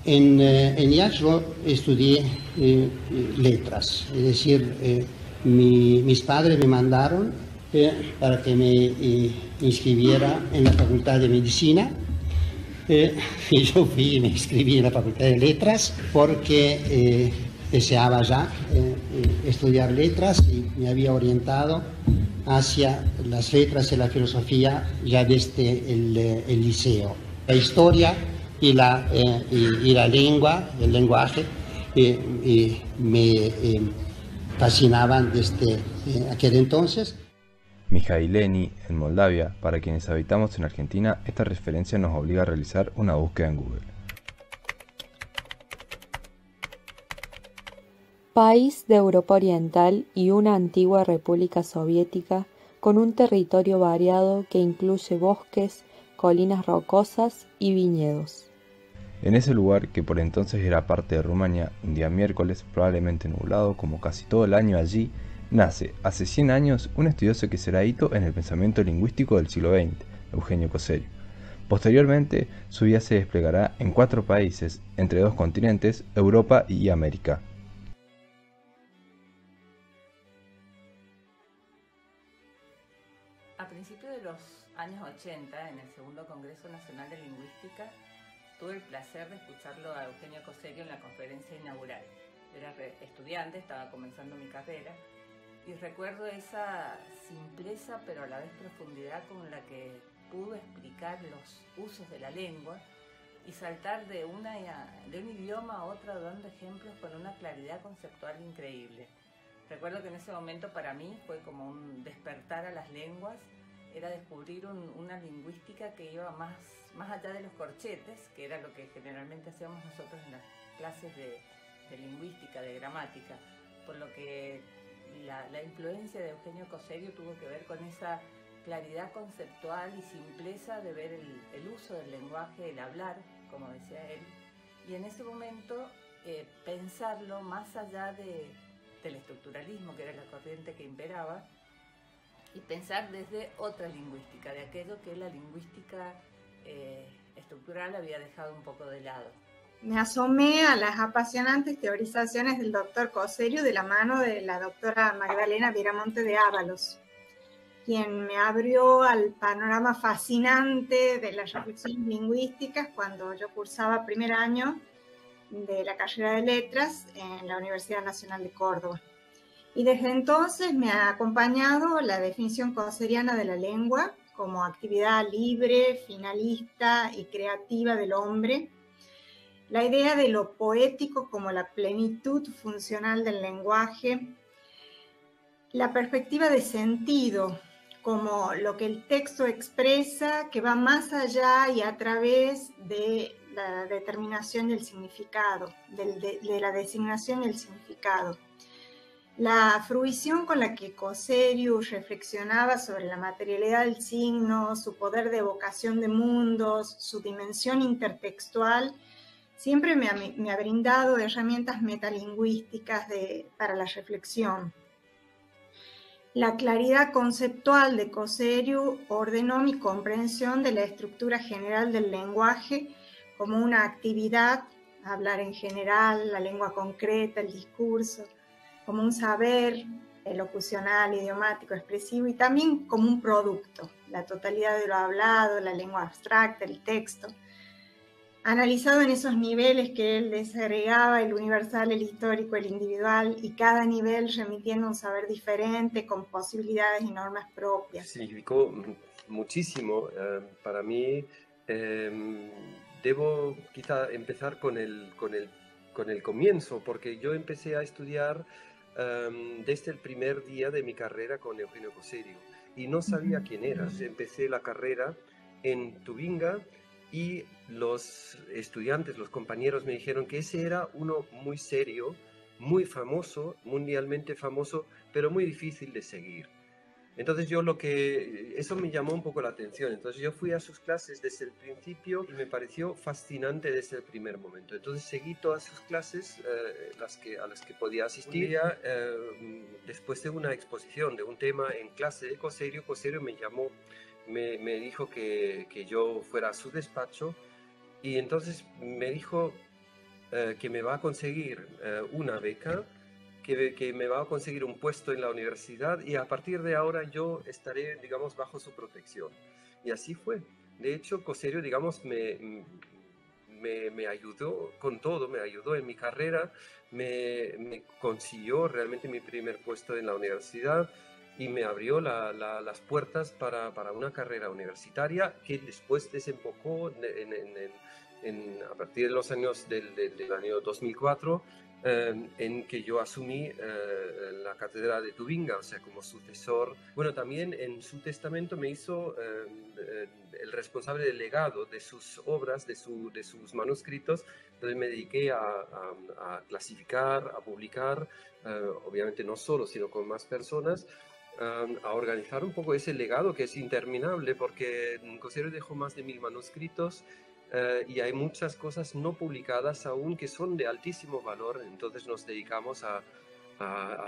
En IAC yo estudié letras, es decir, mis padres me mandaron para que me inscribiera en la Facultad de Medicina. Y yo fui y me inscribí en la Facultad de Letras porque deseaba ya estudiar letras y me había orientado hacia las letras y la filosofía ya desde el liceo. La historia y la lengua, el lenguaje, me fascinaban desde aquel entonces. Mijaileni, en Moldavia, para quienes habitamos en Argentina, esta referencia nos obliga a realizar una búsqueda en Google. País de Europa Oriental y una antigua república soviética con un territorio variado que incluye bosques, colinas rocosas y viñedos. En ese lugar, que por entonces era parte de Rumania, un día miércoles, probablemente nublado como casi todo el año allí, nace, hace 100 años, un estudioso que será hito en el pensamiento lingüístico del siglo XX, Eugenio Coserio. Posteriormente, su vida se desplegará en 4 países, entre 2 continentes, Europa y América. A principios de los años 80, en el segundo Congreso Nacional de Lingüística, tuve el placer de escucharlo a Eugenio Coserio en la conferencia inaugural. Era estudiante, estaba comenzando mi carrera, y recuerdo esa simpleza pero a la vez profundidad con la que pudo explicar los usos de la lengua y saltar de un idioma a otro dando ejemplos con una claridad conceptual increíble. Recuerdo que en ese momento para mí fue como un despertar a las lenguas, era descubrir una lingüística que iba más allá de los corchetes, que era lo que generalmente hacíamos nosotros en las clases de lingüística, de gramática, por lo que la influencia de Eugenio Coserio tuvo que ver con esa claridad conceptual y simpleza de ver el uso del lenguaje, el hablar, como decía él, y en ese momento pensarlo más allá del estructuralismo, que era la corriente que imperaba, y pensar desde otra lingüística, de aquello que la lingüística estructural había dejado un poco de lado. Me asomé a las apasionantes teorizaciones del doctor Coserio de la mano de la doctora Magdalena Viramonte de Ábalos, quien me abrió al panorama fascinante de las reflexiones lingüísticas cuando yo cursaba primer año de la carrera de Letras en la Universidad Nacional de Córdoba. Y desde entonces me ha acompañado la definición coseriana de la lengua como actividad libre, finalista y creativa del hombre, la idea de lo poético como la plenitud funcional del lenguaje, la perspectiva de sentido como lo que el texto expresa, que va más allá y a través de la determinación y el significado, de la designación y el significado. La fruición con la que Coserio reflexionaba sobre la materialidad del signo, su poder de evocación de mundos, su dimensión intertextual, siempre me ha brindado herramientas metalingüísticas para la reflexión. La claridad conceptual de Coserio ordenó mi comprensión de la estructura general del lenguaje como una actividad, hablar en general, la lengua concreta, el discurso, como un saber elocucional, idiomático, expresivo, y también como un producto, la totalidad de lo hablado, la lengua abstracta, el texto, analizado en esos niveles que él desagregaba, el universal, el histórico, el individual, y cada nivel remitiendo un saber diferente, con posibilidades y normas propias. Significó muchísimo para mí. Debo quizá empezar con el comienzo, porque yo empecé a estudiar desde el primer día de mi carrera con Eugenio Coserio, y no sabía quién era. Empecé la carrera en Tubinga, y los estudiantes, los compañeros me dijeron que ese era uno muy serio, muy famoso, mundialmente famoso, pero muy difícil de seguir. Entonces eso me llamó un poco la atención. Entonces yo fui a sus clases desde el principio y me pareció fascinante desde el primer momento. Entonces seguí todas sus clases, a las que podía asistir. Un día, después de una exposición de un tema en clase de Coserio me llamó, me dijo que yo fuera a su despacho, y entonces me dijo que me va a conseguir una beca, que me va a conseguir un puesto en la universidad y a partir de ahora yo estaré, digamos, bajo su protección. Y así fue. De hecho, Coserio, digamos, me ayudó con todo, me ayudó en mi carrera, me consiguió realmente mi primer puesto en la universidad y me abrió las puertas para una carrera universitaria que después desembocó a partir de los años del año 2004, en que yo asumí la cátedra de Tubinga, o sea, como sucesor. Bueno, también en su testamento me hizo el responsable del legado de sus obras, de sus manuscritos. Entonces me dediqué a clasificar, a publicar, obviamente no solo, sino con más personas, a organizar un poco ese legado que es interminable, porque Coserio dejó más de 1000 manuscritos. Y hay muchas cosas no publicadas aún que son de altísimo valor, entonces nos dedicamos a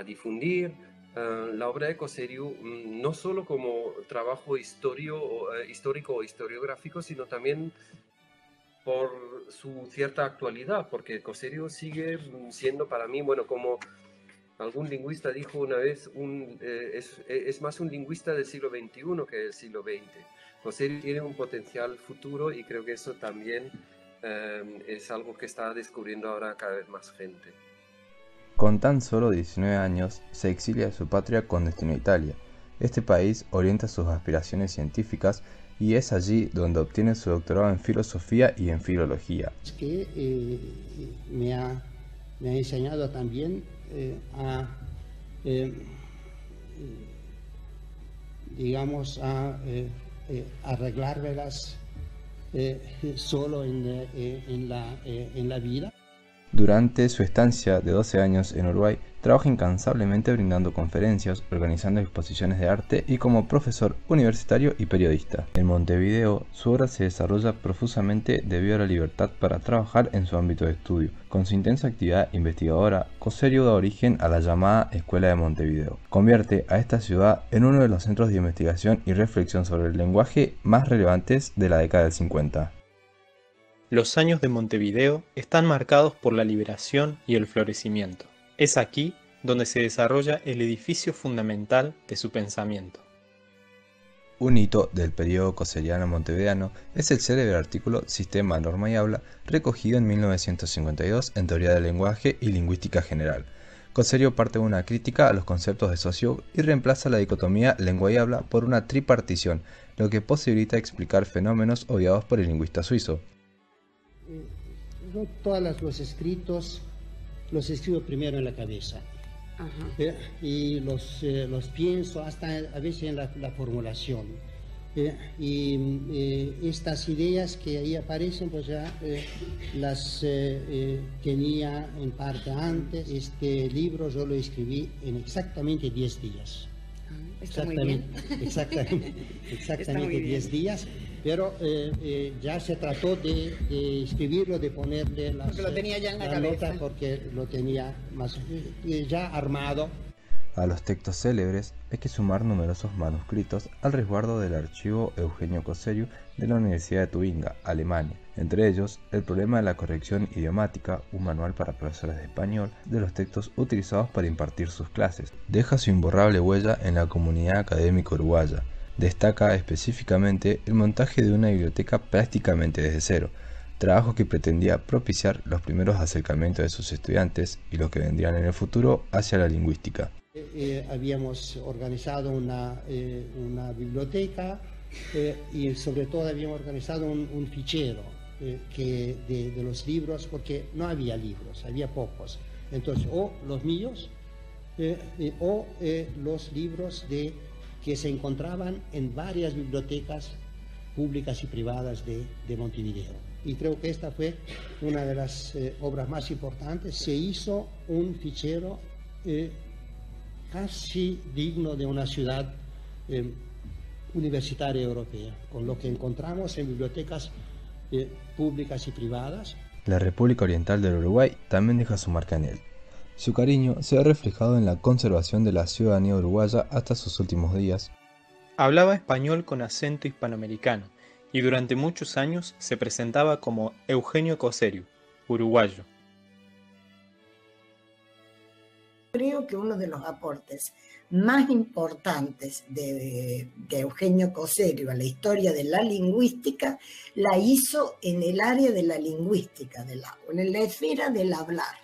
difundir la obra de Coserio, no solo como trabajo histórico o historiográfico, sino también por su cierta actualidad, porque Coserio sigue siendo para mí, bueno, como algún lingüista dijo una vez, es más un lingüista del siglo XXI que del siglo XX. Coserio tiene un potencial futuro y creo que eso también es algo que está descubriendo ahora cada vez más gente. Con tan solo 19 años, se exilia de su patria con destino a Italia. Este país orienta sus aspiraciones científicas y es allí donde obtiene su doctorado en filosofía y en filología. Es que me ha enseñado también digamos, a arreglármelas solo en la vida. Durante su estancia de 12 años en Uruguay, trabaja incansablemente brindando conferencias, organizando exposiciones de arte y como profesor universitario y periodista. En Montevideo, su obra se desarrolla profusamente debido a la libertad para trabajar en su ámbito de estudio. Con su intensa actividad investigadora, Coserio da origen a la llamada Escuela de Montevideo. Convierte a esta ciudad en uno de los centros de investigación y reflexión sobre el lenguaje más relevantes de la década del 50. Los años de Montevideo están marcados por la liberación y el florecimiento. Es aquí donde se desarrolla el edificio fundamental de su pensamiento. Un hito del periodo coseriano montevideano es el célebre artículo Sistema, Norma y Habla, recogido en 1952 en Teoría del Lenguaje y Lingüística General. Coserio parte de una crítica a los conceptos de Saussure y reemplaza la dicotomía lengua y habla por una tripartición, lo que posibilita explicar fenómenos obviados por el lingüista suizo. Yo todos los escritos los escribo primero en la cabeza. Ajá. Y los pienso hasta a veces en la formulación. Y estas ideas que ahí aparecen, pues ya las tenía en parte antes. Este libro yo lo escribí en exactamente 10 días. Está muy bien. Exactamente 10 días. Pero ya se trató de escribirlo, de ponerle las... Porque lo tenía ya en la cabeza. cabeza. Porque lo tenía más ya armado. A los textos célebres hay que sumar numerosos manuscritos al resguardo del archivo Eugenio Coserio de la Universidad de Tubinga, Alemania. Entre ellos, el problema de la corrección idiomática, un manual para profesores de español, de los textos utilizados para impartir sus clases. Deja su imborrable huella en la comunidad académica uruguaya. Destaca específicamente el montaje de una biblioteca prácticamente desde cero, trabajo que pretendía propiciar los primeros acercamientos de sus estudiantes y los que vendrían en el futuro hacia la lingüística. Habíamos organizado una biblioteca y sobre todo habíamos organizado un fichero de los libros, porque no había libros, había pocos. Entonces, o los míos o los libros que se encontraban en varias bibliotecas públicas y privadas de Montevideo. Y creo que esta fue una de las obras más importantes. Se hizo un fichero casi digno de una ciudad universitaria europea, con lo que encontramos en bibliotecas públicas y privadas. La República Oriental del Uruguay también deja su marca en él. Su cariño se ha reflejado en la conservación de la ciudadanía uruguaya hasta sus últimos días. Hablaba español con acento hispanoamericano y durante muchos años se presentaba como Eugenio Coserio, uruguayo. Creo que uno de los aportes más importantes de Eugenio Coserio a la historia de la lingüística la hizo en el área de la lingüística, en la esfera del hablar,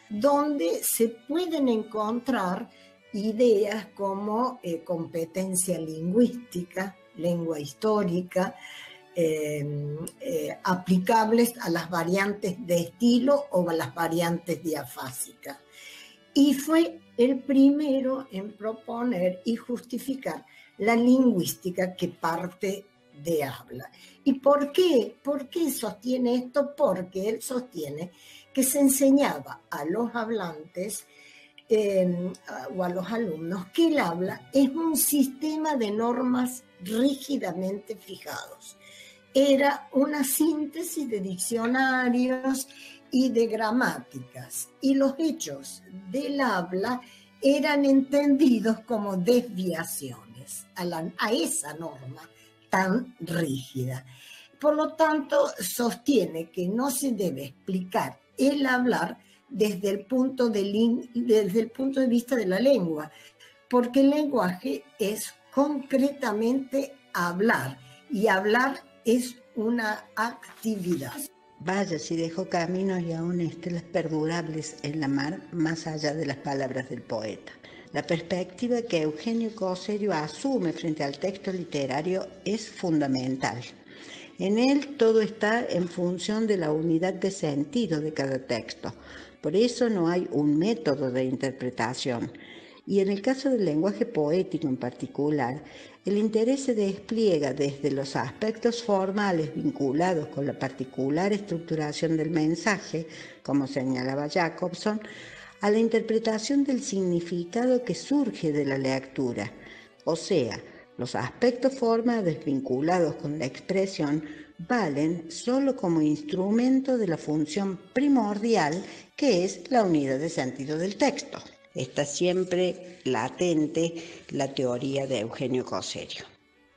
donde se pueden encontrar ideas como competencia lingüística, lengua histórica, aplicables a las variantes de estilo o a las variantes diafásicas. Y fue el primero en proponer y justificar la lingüística que parte de habla. ¿Y por qué? ¿Por qué sostiene esto? Porque él sostiene que se enseñaba a los hablantes o a los alumnos que el habla es un sistema de normas rígidamente fijados. Era una síntesis de diccionarios y de gramáticas, y los hechos del habla eran entendidos como desviaciones a esa norma tan rígida. Por lo tanto, sostiene que no se debe explicar el hablar desde el punto de vista de la lengua, porque el lenguaje es concretamente hablar, y hablar es una actividad. Vaya si dejó caminos y aún estelas perdurables en la mar, más allá de las palabras del poeta. La perspectiva que Eugenio Coserio asume frente al texto literario es fundamental. En él todo está en función de la unidad de sentido de cada texto. Por eso no hay un método de interpretación. Y en el caso del lenguaje poético en particular, el interés se despliega desde los aspectos formales vinculados con la particular estructuración del mensaje, como señalaba Jacobson, a la interpretación del significado que surge de la lectura. O sea, los aspectos formales vinculados con la expresión valen solo como instrumento de la función primordial que es la unidad de sentido del texto. Está siempre latente la teoría de Eugenio Coserio.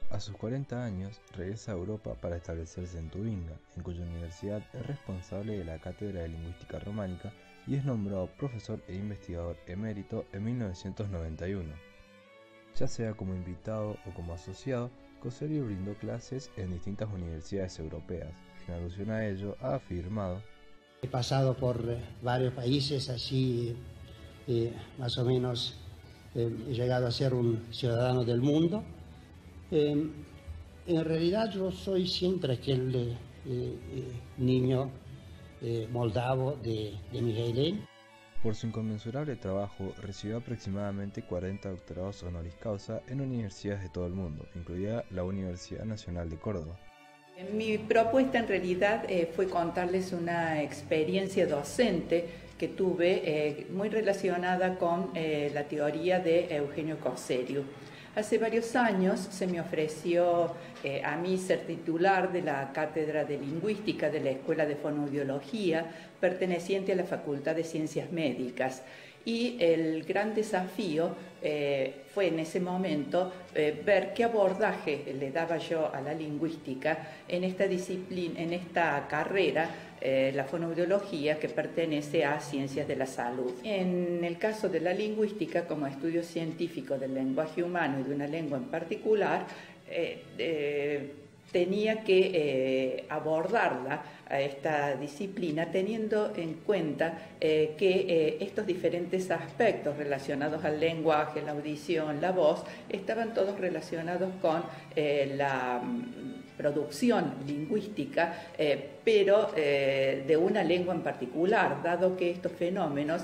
A sus 40 años regresa a Europa para establecerse en Tubinga, en cuya universidad es responsable de la Cátedra de Lingüística Románica y es nombrado profesor e investigador emérito en 1991. Ya sea como invitado o como asociado, Coserio brindó clases en distintas universidades europeas. En alusión a ello, ha afirmado: he pasado por varios países, así más o menos he llegado a ser un ciudadano del mundo. En realidad yo soy siempre aquel niño moldavo de Mijailén. Por su inconmensurable trabajo, recibió aproximadamente 40 doctorados honoris causa en universidades de todo el mundo, incluida la Universidad Nacional de Córdoba. Mi propuesta en realidad fue contarles una experiencia docente que tuve muy relacionada con la teoría de Eugenio Coserio. Hace varios años se me ofreció a mí ser titular de la Cátedra de Lingüística de la Escuela de Fonoaudiología, perteneciente a la Facultad de Ciencias Médicas. Y el gran desafío fue en ese momento ver qué abordaje le daba yo a la lingüística en esta disciplina, en esta carrera, la fonoaudiología, que pertenece a Ciencias de la Salud. En el caso de la lingüística, como estudio científico del lenguaje humano y de una lengua en particular, tenía que abordarla a esta disciplina teniendo en cuenta que estos diferentes aspectos relacionados al lenguaje, la audición, la voz, estaban todos relacionados con la producción lingüística, pero de una lengua en particular, dado que estos fenómenos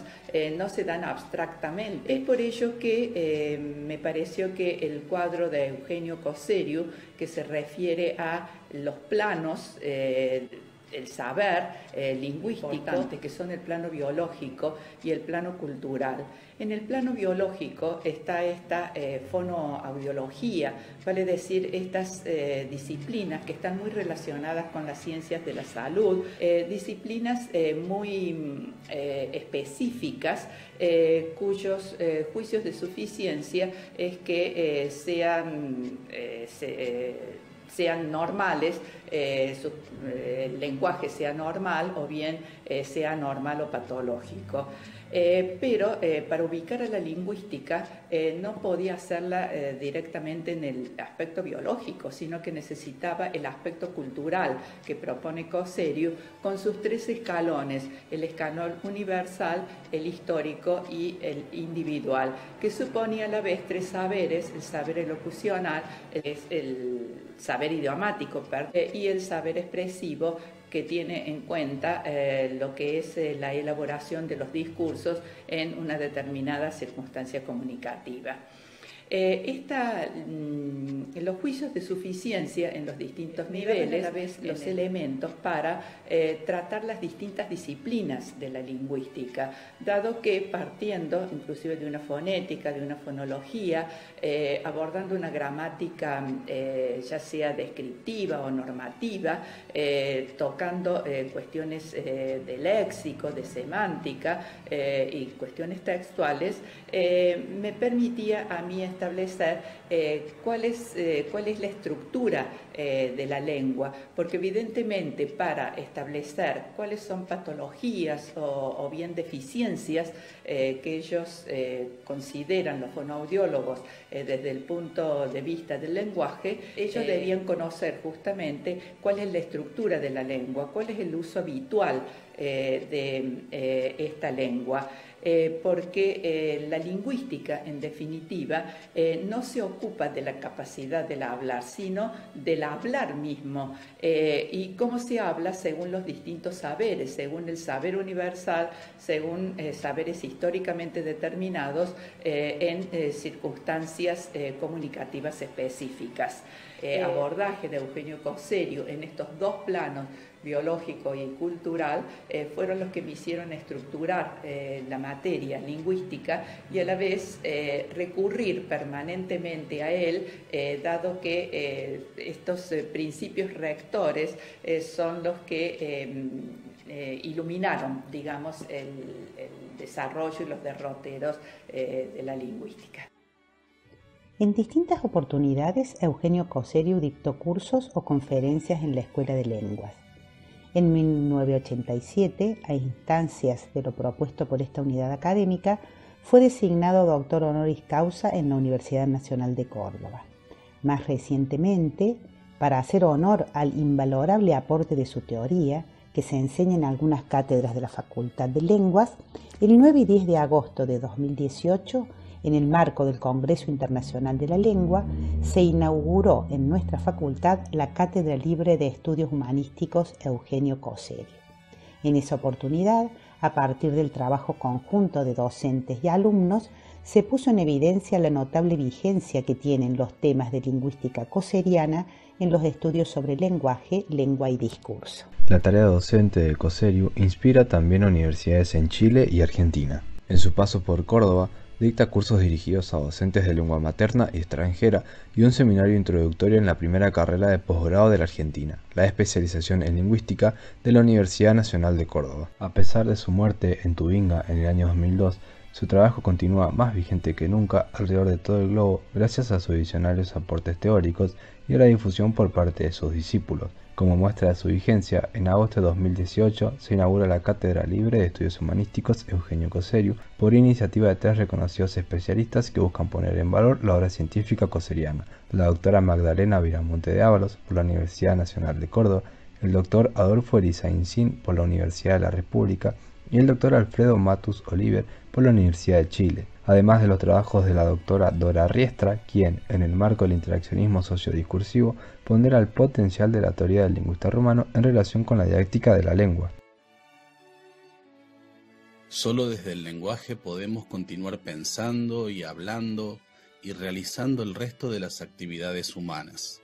no se dan abstractamente. Es por ello que me pareció que el cuadro de Eugenio Coserio, que se refiere a los planos el saber lingüístico, que son el plano biológico y el plano cultural. En el plano biológico está esta fonoaudiología, vale decir, estas disciplinas que están muy relacionadas con las ciencias de la salud, disciplinas muy específicas, cuyos juicios de suficiencia es que sean normales el lenguaje sea normal o bien sea anormal o patológico. Pero para ubicar a la lingüística no podía hacerla directamente en el aspecto biológico, sino que necesitaba el aspecto cultural que propone Cosseriu con sus 3 escalones: el escalón universal, el histórico y el individual, que suponía a la vez 3 saberes: el saber elocucional, el saber idiomático y el saber expresivo, que tiene en cuenta lo que es la elaboración de los discursos en una determinada circunstancia comunicativa. Los juicios de suficiencia en los distintos niveles, a la vez los elementos para tratar las distintas disciplinas de la lingüística, dado que partiendo inclusive de una fonética, de una fonología, abordando una gramática ya sea descriptiva o normativa, tocando cuestiones de léxico, de semántica y cuestiones textuales, me permitía a mí establecer cuál es la estructura de la lengua, porque evidentemente para establecer cuáles son patologías o bien deficiencias que ellos consideran, los fonoaudiólogos, desde el punto de vista del lenguaje, ellos debían conocer justamente cuál es la estructura de la lengua, cuál es el uso habitual de esta lengua. Porque la lingüística, en definitiva, no se ocupa de la capacidad del hablar, sino del hablar mismo, y cómo se habla según los distintos saberes, según el saber universal, según saberes históricamente determinados en circunstancias comunicativas específicas. Abordaje de Eugenio Cosseriu en estos 2 planos, biológico y cultural, fueron los que me hicieron estructurar la materia lingüística y a la vez recurrir permanentemente a él, dado que estos principios rectores son los que iluminaron, digamos, el desarrollo y los derroteros de la lingüística. En distintas oportunidades, Eugenio Cosseriu dictó cursos o conferencias en la Escuela de Lenguas. En 1987, a instancias de lo propuesto por esta unidad académica, fue designado doctor honoris causa en la Universidad Nacional de Córdoba. Más recientemente, para hacer honor al invalorable aporte de su teoría, que se enseña en algunas cátedras de la Facultad de Lenguas, el 9 y 10 de agosto de 2018, en el marco del Congreso Internacional de la Lengua, se inauguró en nuestra facultad la Cátedra Libre de Estudios Humanísticos Eugenio Cosseriu. En esa oportunidad, a partir del trabajo conjunto de docentes y alumnos, se puso en evidencia la notable vigencia que tienen los temas de lingüística cosseriana en los estudios sobre lenguaje, lengua y discurso. La tarea docente de Cosseriu inspira también a universidades en Chile y Argentina. En su paso por Córdoba, dicta cursos dirigidos a docentes de lengua materna y extranjera y un seminario introductorio en la primera carrera de posgrado de la Argentina, la especialización en lingüística de la Universidad Nacional de Córdoba. A pesar de su muerte en Tubinga en el año 2002, su trabajo continúa más vigente que nunca alrededor de todo el globo gracias a sus visionarios aportes teóricos y a la difusión por parte de sus discípulos. Como muestra de su vigencia, en agosto de 2018 se inaugura la Cátedra Libre de Estudios Humanísticos Eugenio Cosseriu por iniciativa de 3 reconocidos especialistas que buscan poner en valor la obra científica cosseriana: la doctora Magdalena Viramonte de Ábalos por la Universidad Nacional de Córdoba, el doctor Adolfo Erizaín por la Universidad de la República y el doctor Alfredo Matus Oliver por la Universidad de Chile, además de los trabajos de la doctora Dora Riestra, quien, en el marco del interaccionismo sociodiscursivo, pondera el potencial de la teoría del lingüista rumano en relación con la dialéctica de la lengua. Solo desde el lenguaje podemos continuar pensando y hablando y realizando el resto de las actividades humanas.